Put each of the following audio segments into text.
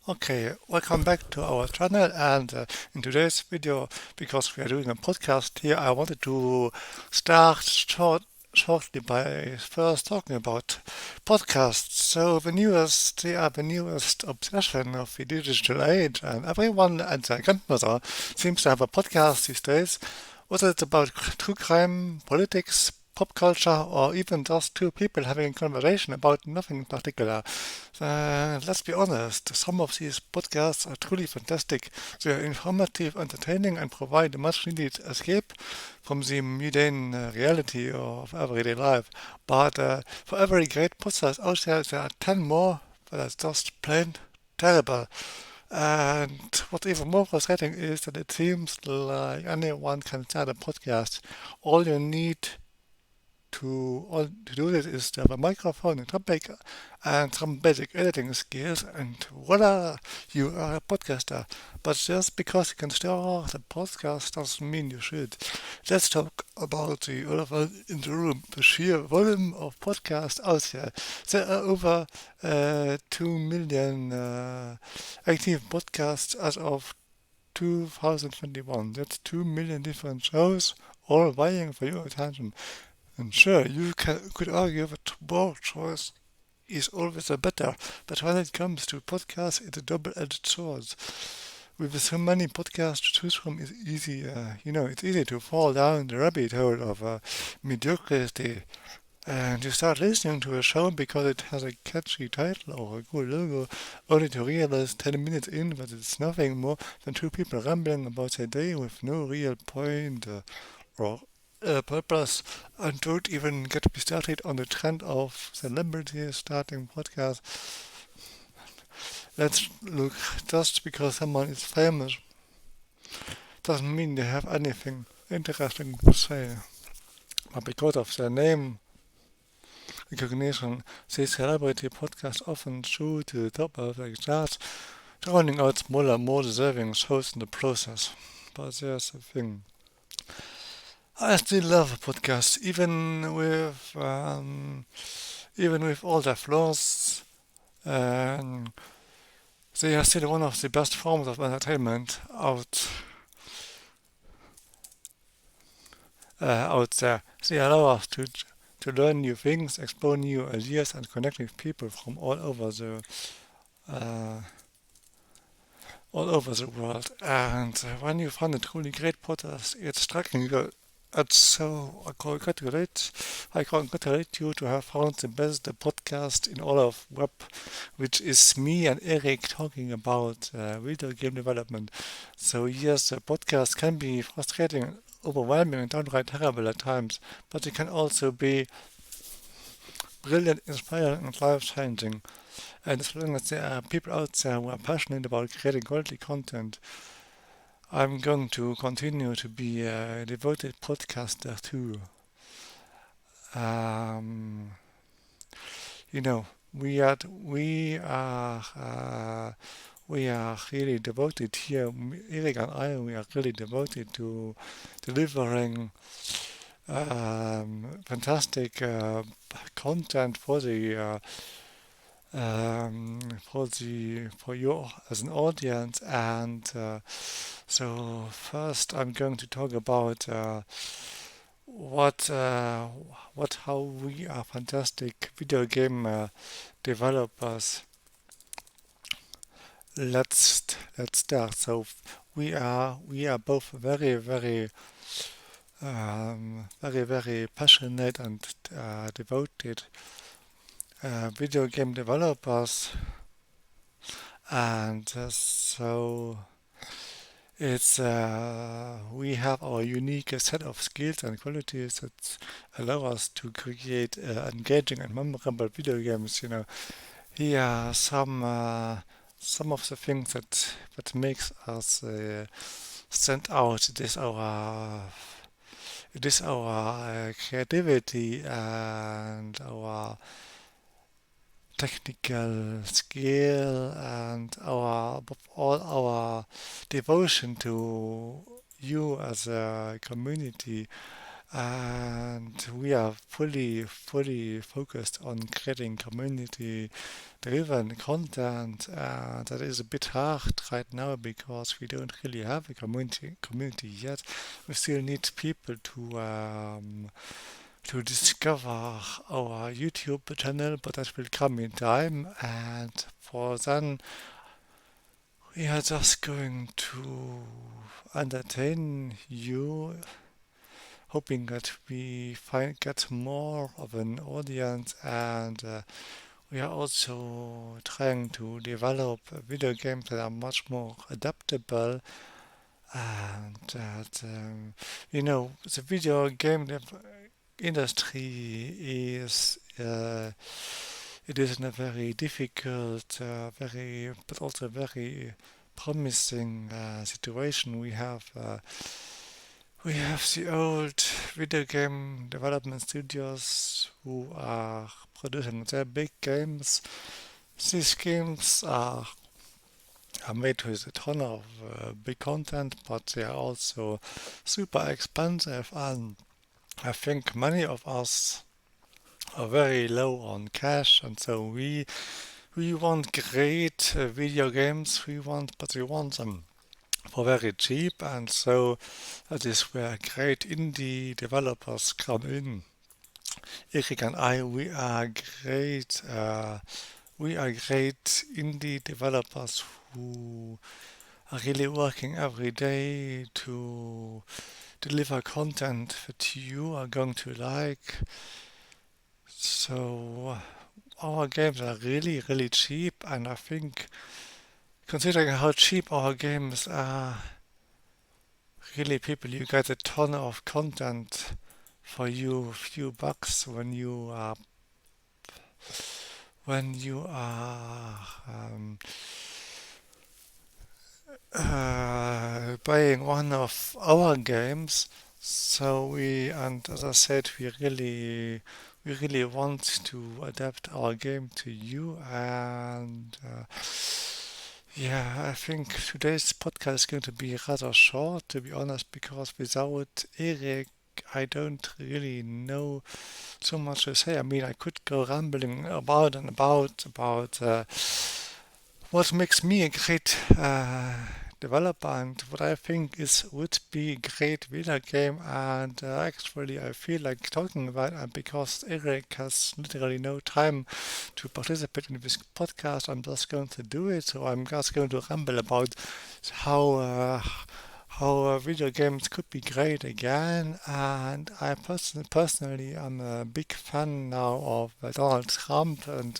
Okay, welcome back to our channel and in today's video, because we are doing a podcast here, I wanted to start shortly by first talking about podcasts. So they are the newest obsession of the digital age, and everyone and their grandmother seems to have a podcast these days, whether it's about true crime, politics, pop culture, or even just two people having a conversation about nothing in particular. Let's be honest, some of these podcasts are truly fantastic. They are informative, entertaining, and provide a much needed escape from the mundane reality of everyday life. But for every great podcast out there are 10 more that are just plain terrible. And what's even more frustrating is that it seems like anyone can start a podcast. All you need to do this is to have a microphone, a topic, and some basic editing skills, and voila, you are a podcaster. But just because you can start a podcast doesn't mean you should. Let's talk about the elephant in the room, the sheer volume of podcasts out there. There are over 2 million active podcasts as of 2021. That's 2 million different shows, all vying for your attention. And sure, could argue that more choice is always a better, but when it comes to podcasts, it's a double-edged sword. With so many podcasts to choose from, it's easy to fall down the rabbit hole of mediocrity. And you start listening to a show because it has a catchy title or a cool logo, only to realize 10 minutes in that it's nothing more than two people rambling about their day with no real point or purpose, and don't even get me started on the trend of celebrities starting podcasts. Let's look, just because someone is famous doesn't mean they have anything interesting to say. But because of their name recognition, these celebrity podcasts often shoot to the top of the charts, drowning out smaller, more deserving shows in the process. But there's a thing. I still love podcasts, even with all their flaws. And they are still one of the best forms of entertainment out there. They allow us to learn new things, explore new ideas, and connect with people from uh, all over the world. And when you find a truly great podcast, it's striking you. So I congratulate you to have found the best podcast in all of web, which is me and Eric talking about video game development. So yes, the podcast can be frustrating, overwhelming, and downright terrible at times, but it can also be brilliant, inspiring, and life-changing. And as long as there are people out there who are passionate about creating quality content, I'm going to continue to be a devoted podcaster too. Um, you know, we are really devoted here. Eric and I, we are really devoted to delivering fantastic content for you as an audience. And so first, I'm going to talk about what how we are fantastic video game developers. Let's start. So we are both very passionate and devoted video game developers, and so it's we have our unique set of skills and qualities that allow us to create engaging and memorable video games. Here are some of the things that makes us stand out. It is our creativity and our technical skill and all our devotion to you as a community. and we are fully focused on creating community-driven content. That is a bit hard right now because we don't really have a community yet. We still need people to discover our YouTube channel, but that will come in time. And for then, we are just going to entertain you, hoping that we get more of an audience, and we are also trying to develop video games that are much more adaptable, and that the video game industry is it is in a very difficult, very but also very promising situation. We have the old video game development studios who are producing their big games. These games are made with a ton of big content, but they are also super expensive, and I think many of us are very low on cash, and so we want great video games. But we want them for very cheap, and so that is where great indie developers come in. Erik and I, we are great indie developers who are really working every day to deliver content that you are going to like. So our games are really cheap, and I think considering how cheap our games are, really people, you get a ton of content for you few bucks when you are buying one of our games. So and as I said, we really want to adapt our game to you, and yeah, I think today's podcast is going to be rather short, to be honest, because without Erik, I don't really know so much to say. I mean, I could go rambling about and about what makes me a great developer and what I think is would be a great video game. And actually, I feel like talking about it because Eric has literally no time to participate in this podcast. I'm just going to do it. So I'm just going to ramble about how. Video games could be great again, and I personally am a big fan now of Donald Trump and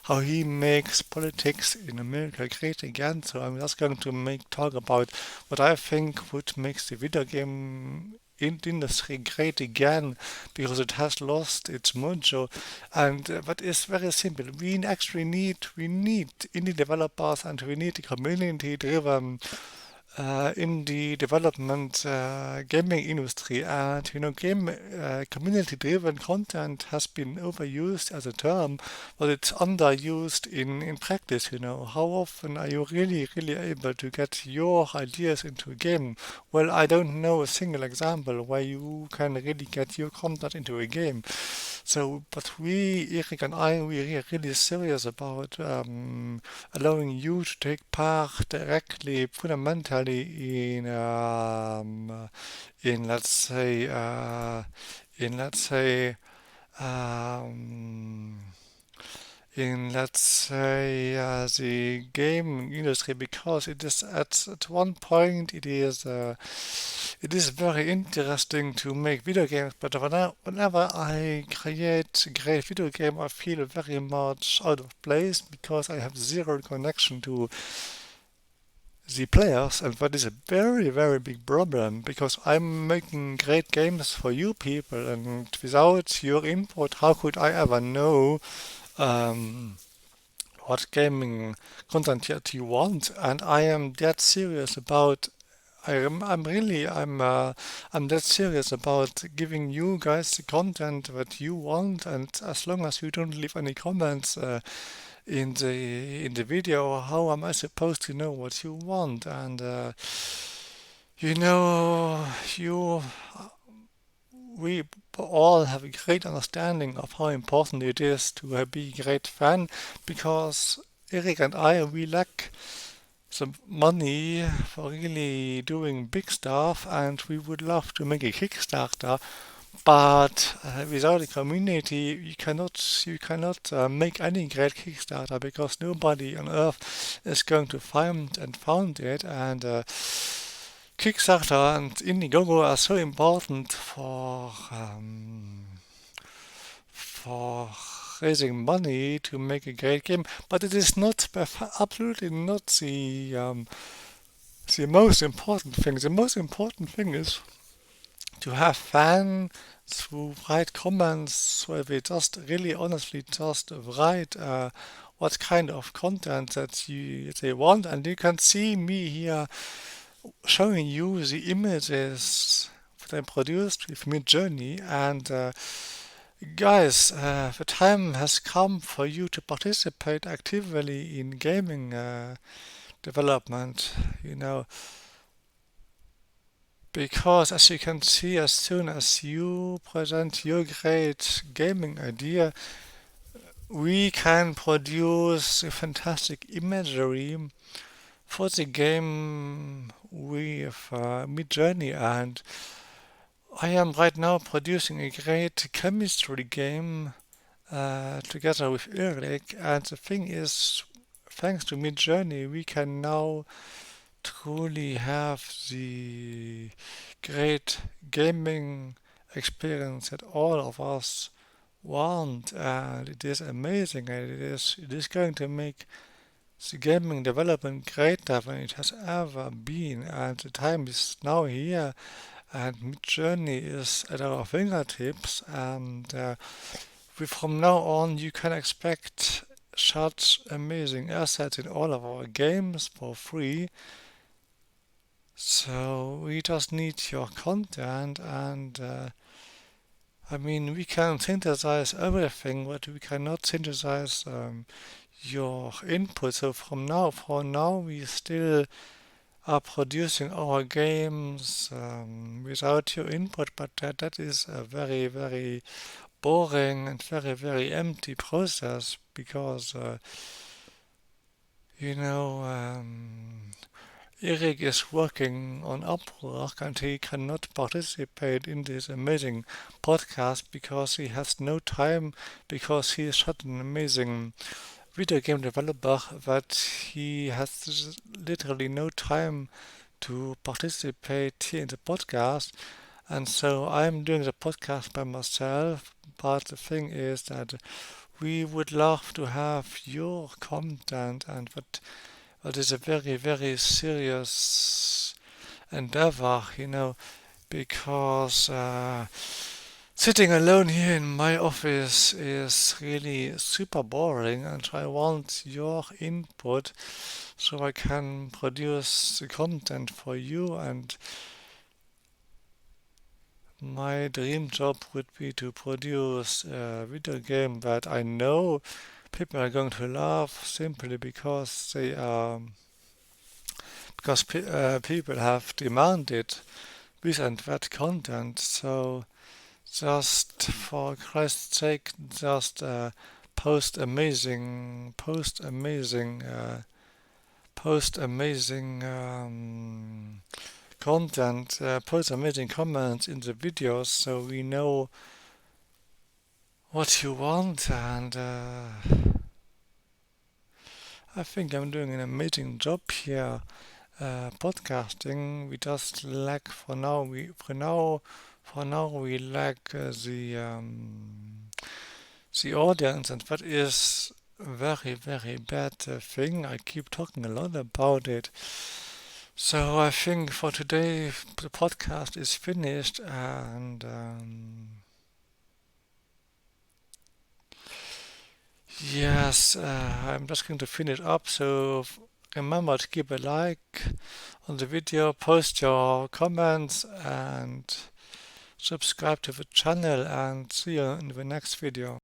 how he makes politics in America great again. So I'm just going to talk about what I think would make the video game industry great again because it has lost its mojo, and but it's very simple. We need indie developers, and we need a community driven in the development gaming industry, and game community-driven content has been overused as a term, but it's underused in practice. How often are you really able to get your ideas into a game? Well, I don't know a single example where you can really get your content into a game. So, but Erik and I, we are really serious about allowing you to take part directly, fundamentally in let's say, in let's say, um, in let's say the game industry, because it is at one point it is very interesting to make video games, but whenever I create a great video game, I feel very much out of place because I have zero connection to the players, and that is a very big problem because I'm making great games for you people, and without your input, how could I ever know um, what gaming content that you want? And I am that serious about I'm that serious about giving you guys the content that you want, and as long as you don't leave any comments in the video, how am I supposed to know what you want? And you know, you we all have a great understanding of how important it is to be a great fan because Eric and I, we lack some money for really doing big stuff, and we would love to make a Kickstarter, but without a community, you cannot make any great Kickstarter because nobody on Earth is going to find and found it. And Kickstarter and Indiegogo are so important for raising money to make a great game, but it is not absolutely not the most important thing. The most important thing is to have fans who write comments where they just really honestly just write what kind of content that they want, and you can see me here showing you the images that I produced with Midjourney. And guys, the time has come for you to participate actively in gaming development, because as you can see, as soon as you present your great gaming idea, we can produce a fantastic imagery for the game with Midjourney. And I am right now producing a great chemistry game together with Eric, and the thing is, thanks to Midjourney, we can now truly have the great gaming experience that all of us want, and it is amazing, and it is going to make the gaming development greater than it has ever been, and the time is now here, and Midjourney is at our fingertips, and from now on you can expect such amazing assets in all of our games for free. So we just need your content, and we can synthesize everything, but we cannot synthesize your input. So for now, we still are producing our games without your input, but that is a very, very boring and very, very empty process because, you know, Eric is working on Upwork and he cannot participate in this amazing podcast because he has no time, because he is such an amazing video game developer that he has literally no time to participate here in the podcast. And so I'm doing the podcast by myself, but the thing is that we would love to have your content, and that is a very, very serious endeavor, because sitting alone here in my office is really super boring, and I want your input so I can produce the content for you. And my dream job would be to produce a video game that I know people are going to love simply because people have demanded this and that content. So just for Christ's sake, just post amazing content, post amazing comments in the videos so we know what you want. And I think I'm doing an amazing job here podcasting. We just lack for now we lack the audience, and that is a very, very bad thing. I keep talking a lot about it. So I think for today the podcast is finished, and yes, I'm just going to finish up. So remember to give a like on the video, post your comments, and subscribe to the channel, and see you in the next video.